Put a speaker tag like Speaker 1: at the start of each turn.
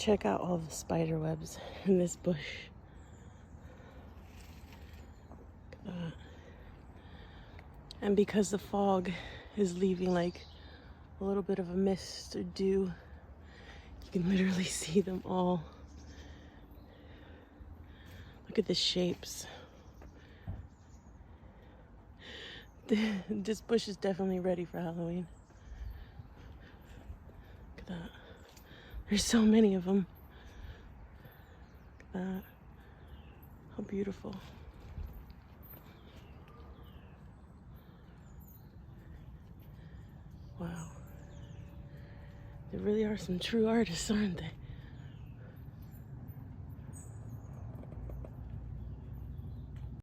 Speaker 1: check out all the spider webs in this bush. Look at that. And because the fog is leaving like a little bit of a mist or dew, you can literally see them all. Look at the shapes. This bush is definitely ready for Halloween. Look at that. There's so many of them. Look at that. How beautiful. Wow. They really are some true artists, aren't they?